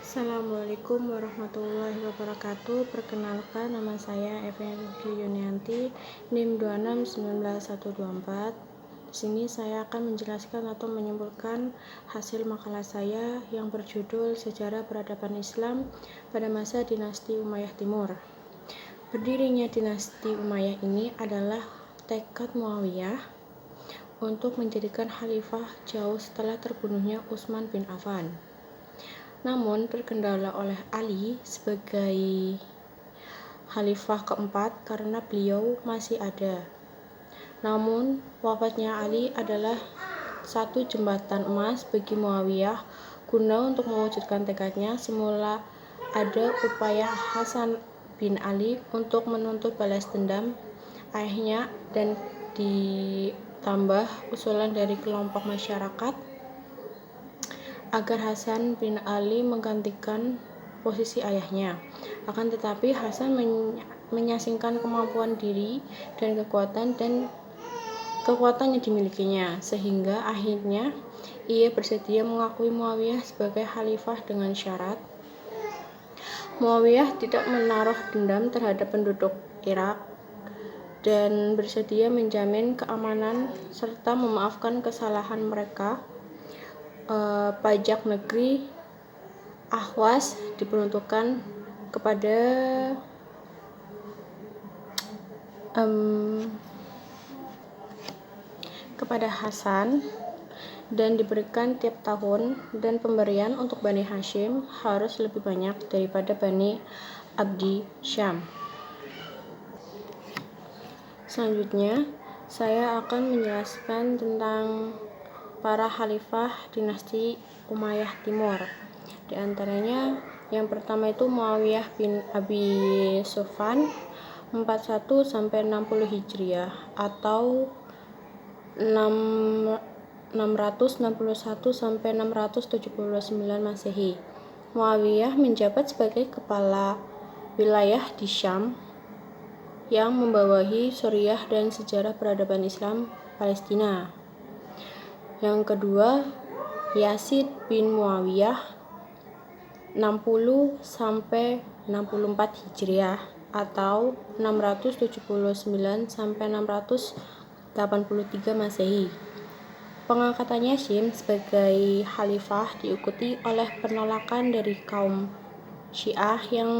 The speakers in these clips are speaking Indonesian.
Assalamualaikum warahmatullahi wabarakatuh. Perkenalkan, nama saya Evelyn Yunianti, NIM 2619124. Di sini saya akan menjelaskan atau menyimpulkan hasil makalah saya yang berjudul Sejarah Peradaban Islam pada masa Dinasti Umayyah Timur. Berdirinya Dinasti Umayyah ini adalah tekad Muawiyah untuk menjadikan khalifah jauh setelah terbunuhnya Utsman bin Affan. Namun terkendala oleh Ali sebagai khalifah keempat karena beliau masih ada. Namun wafatnya Ali adalah satu jembatan emas bagi Muawiyah guna untuk mewujudkan tekadnya. Semula ada upaya Hasan bin Ali untuk menuntut balas dendam ayahnya dan ditambah usulan dari kelompok masyarakat agar Hasan bin Ali menggantikan posisi ayahnya. Akan tetapi Hasan menyasingkan kemampuan diri dan kekuatan yang dimilikinya, sehingga akhirnya ia bersedia mengakui Muawiyah sebagai khalifah dengan syarat Muawiyah tidak menaruh dendam terhadap penduduk Irak dan bersedia menjamin keamanan serta memaafkan kesalahan mereka. Pajak negeri Ahwas diperuntukkan kepada Hasan dan diberikan tiap tahun, dan pemberian untuk Bani Hashim harus lebih banyak daripada Bani Abdi Syam. Selanjutnya saya akan menjelaskan tentang para khalifah dinasti Umayyah Timur. Di antaranya yang pertama itu Muawiyah bin Abi Sufyan 41 sampai 60 Hijriah atau 661 sampai 679 Masehi. Muawiyah menjabat sebagai kepala wilayah di Syam yang membawahi Suriah dan sejarah peradaban Islam Palestina. Yang kedua, Yazid bin Muawiyah 60 sampai 64 Hijriah atau 679 sampai 683 Masehi. Pengangkatan Yazid sebagai khalifah diikuti oleh penolakan dari kaum Syiah yang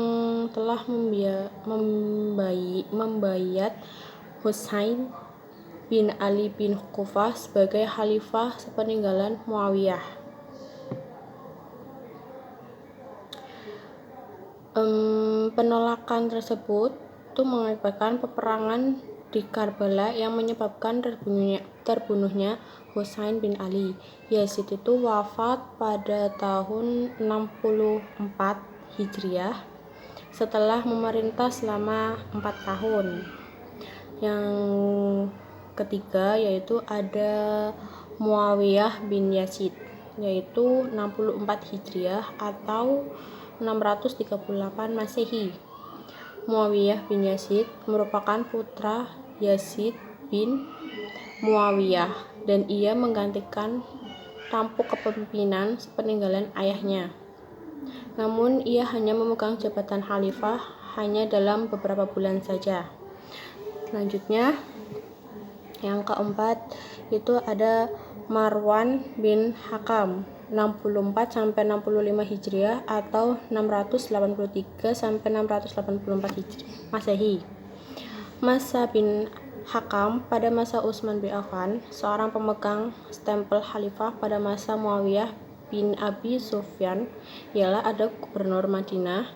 telah membayat Husain bin Ali bin Kufah sebagai khalifah sepeninggalan Muawiyah. Penolakan tersebut itu mengakibatkan peperangan di Karbala yang menyebabkan terbunuhnya Husain bin Ali. Yazid itu wafat pada tahun 64 Hijriah setelah memerintah selama 4 tahun. Yang ketiga yaitu ada Muawiyah bin Yazid, yaitu 64 Hijriah atau 638 Masehi. Muawiyah bin Yazid merupakan putra Yazid bin Muawiyah dan ia menggantikan tampuk kepemimpinan sepeninggalan ayahnya. Namun ia hanya memegang jabatan khalifah hanya dalam beberapa bulan saja. Selanjutnya yang keempat itu ada Marwan bin Hakam 64 sampai 65 Hijriah atau 683 sampai 684 Masehi. Masa bin Hakam pada masa Utsman bin Affan, seorang pemegang stempel khalifah pada masa Muawiyah bin Abi Sufyan, ialah ada gubernur Madinah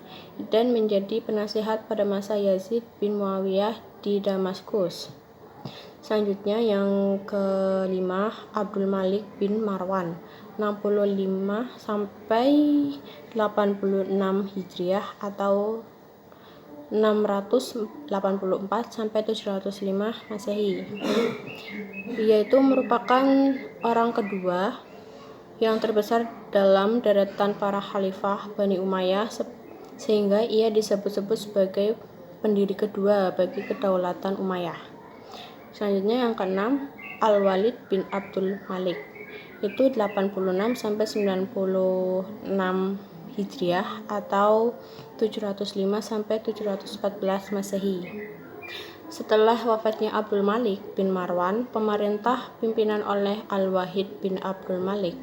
dan menjadi penasihat pada masa Yazid bin Muawiyah di Damaskus. Selanjutnya yang kelima Abdul Malik bin Marwan 65 sampai 86 Hijriah atau 684 sampai 705 Masehi. Yaitu merupakan orang kedua yang terbesar dalam deretan para khalifah Bani Umayyah, sehingga ia disebut-sebut sebagai pendiri kedua bagi kedaulatan Umayyah. Selanjutnya yang keenam Al-Walid bin Abdul Malik, itu 86 sampai 96 Hijriah atau 705 sampai 714 Masehi. Setelah wafatnya Abdul Malik bin Marwan, pemerintah pimpinan oleh Al-Wahid bin Abdul Malik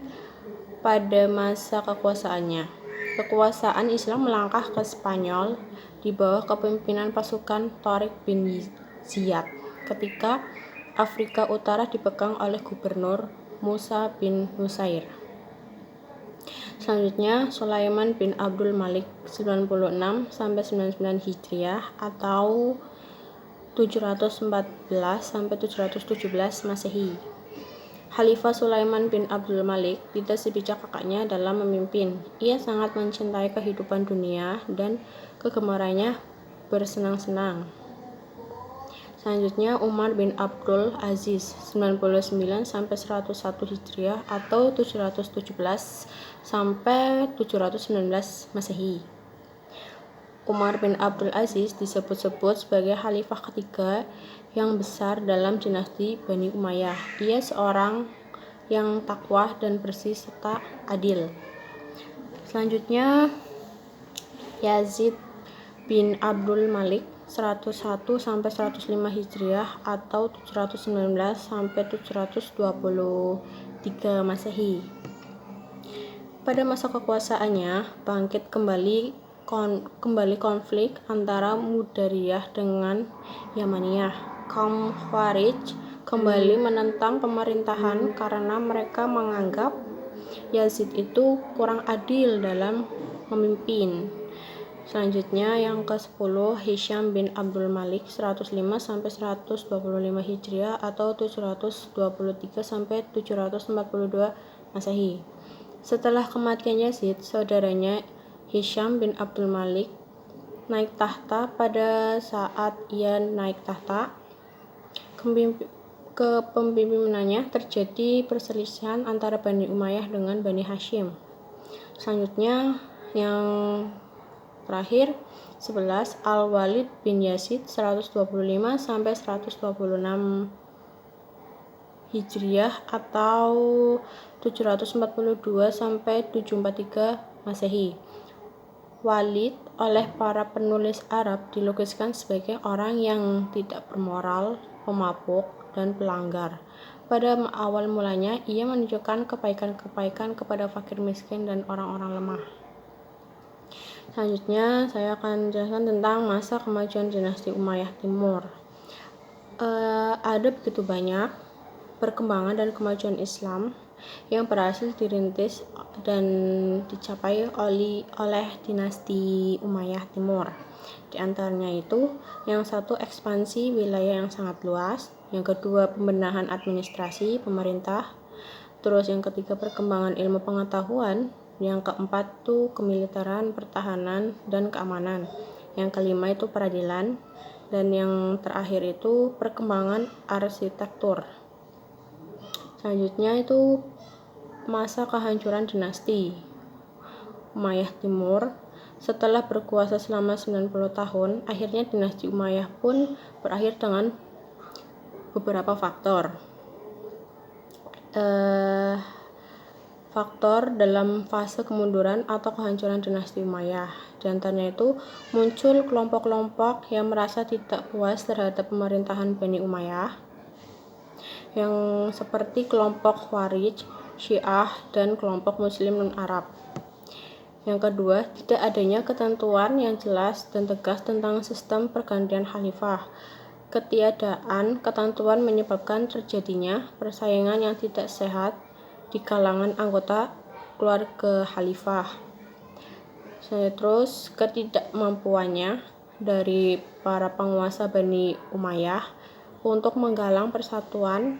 pada masa kekuasaannya. Kekuasaan Islam melangkah ke Spanyol di bawah kepemimpinan pasukan Tariq bin Ziyad ketika Afrika Utara dipegang oleh Gubernur Musa bin Nusair. Selanjutnya, Sulaiman bin Abdul Malik 96 sampai 99 Hijriah atau 714 sampai 717 Masehi. Khalifah Sulaiman bin Abdul Malik tidak sebijak kakaknya dalam memimpin. Ia sangat mencintai kehidupan dunia dan kegemarannya bersenang-senang. Selanjutnya, Umar bin Abdul Aziz 99 sampai 101 Hijriah atau 717 sampai 719 Masehi. Umar bin Abdul Aziz disebut-sebut sebagai khalifah ketiga yang besar dalam dinasti Bani Umayyah. Ia seorang yang takwa dan bersih serta adil. Selanjutnya, Yazid bin Abdul Malik 101 sampai 105 Hijriah atau 719 sampai 723 Masehi. Pada masa kekuasaannya bangkit kembali konflik antara Mudariyah dengan Yamaniyah. Kaum Khawarij kembali menentang pemerintahan karena mereka menganggap Yazid itu kurang adil dalam memimpin. Selanjutnya yang ke-10, Hisham bin Abdul Malik 105 sampai 125 Hijriah atau 723 sampai 742 Masehi. Setelah kematian Yazid, saudaranya Hisham bin Abdul Malik naik tahta. Pada saat ia naik tahta, kepemimpinannya terjadi perselisihan antara Bani Umayyah dengan Bani Hashim. Selanjutnya yang terakhir 11, Al-Walid bin Yazid 125 sampai 126 Hijriah atau 742 sampai 743 Masehi. Walid oleh para penulis Arab dilukiskan sebagai orang yang tidak bermoral, pemabuk, dan pelanggar. Pada awal mulanya, ia menunjukkan kebaikan-kebaikan kepada fakir miskin dan orang-orang lemah. Selanjutnya, saya akan menjelaskan tentang masa kemajuan dinasti Umayyah Timur. Ada begitu banyak perkembangan dan kemajuan Islam yang berhasil dirintis dan dicapai oleh dinasti Umayyah Timur. Di antaranya itu, yang satu ekspansi wilayah yang sangat luas, yang kedua pembenahan administrasi pemerintah, terus yang ketiga perkembangan ilmu pengetahuan, yang keempat itu kemiliteran, pertahanan, dan keamanan, yang kelima itu peradilan, dan yang terakhir itu perkembangan arsitektur. Selanjutnya itu masa kehancuran dinasti Umayyah Timur. Setelah berkuasa selama 90 tahun, akhirnya dinasti Umayyah pun berakhir dengan beberapa faktor. Faktor dalam fase kemunduran atau kehancuran dinasti Umayyah. Di antaranya itu muncul kelompok-kelompok yang merasa tidak puas terhadap pemerintahan Bani Umayyah, yang seperti kelompok Khawarij, Syiah, dan kelompok Muslim non-Arab. Yang kedua, tidak adanya ketentuan yang jelas dan tegas tentang sistem pergantian khalifah. Ketiadaan ketentuan menyebabkan terjadinya persaingan yang tidak sehat di kalangan anggota keluarga khalifah. Terus, ketidakmampuannya dari para penguasa Bani Umayyah untuk menggalang persatuan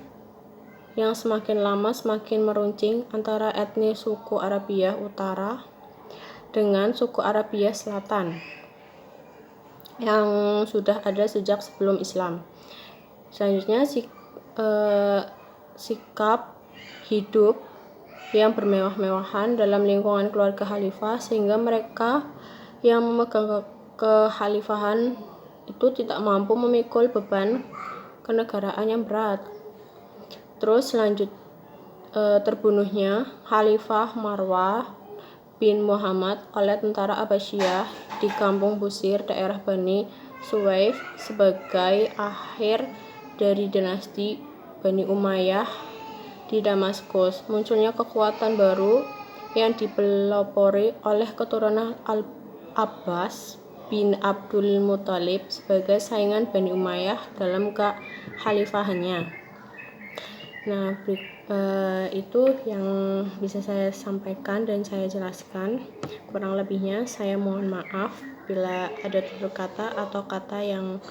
yang semakin lama semakin meruncing antara etnis suku Arabia Utara dengan suku Arabia Selatan yang sudah ada sejak sebelum Islam. Selanjutnya sikap hidup yang bermewah-mewahan dalam lingkungan keluarga khalifah, sehingga mereka yang memegang kekhalifahan itu tidak mampu memikul beban kenegaraan yang berat. Terus terbunuhnya Khalifah bin Muhammad oleh tentara Abbasiyah di kampung Busir, daerah Bani Suwaif sebagai akhir dari dinasti Bani Umayyah di Damaskus. Munculnya kekuatan baru yang dipelopori oleh keturunan Al-Abbas bin Abdul Muthalib sebagai saingan Bani Umayyah dalam kekhalifahannya. Nah, itu yang bisa saya sampaikan dan saya jelaskan. Kurang lebihnya saya mohon maaf bila ada tutur kata atau kata yang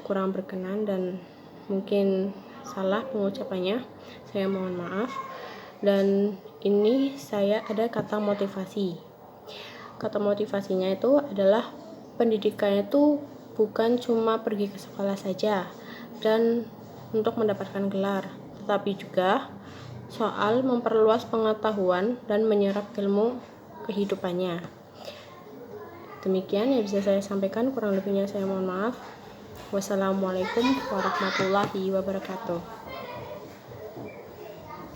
kurang berkenan dan mungkin salah pengucapannya. Saya mohon maaf. Dan ini saya ada kata motivasi. Kata motivasinya itu adalah pendidikan itu bukan cuma pergi ke sekolah saja dan untuk mendapatkan gelar, tetapi juga soal memperluas pengetahuan dan menyerap ilmu kehidupannya. Demikian yang bisa saya sampaikan, kurang lebihnya saya mohon maaf. Wassalamualaikum warahmatullahi wabarakatuh.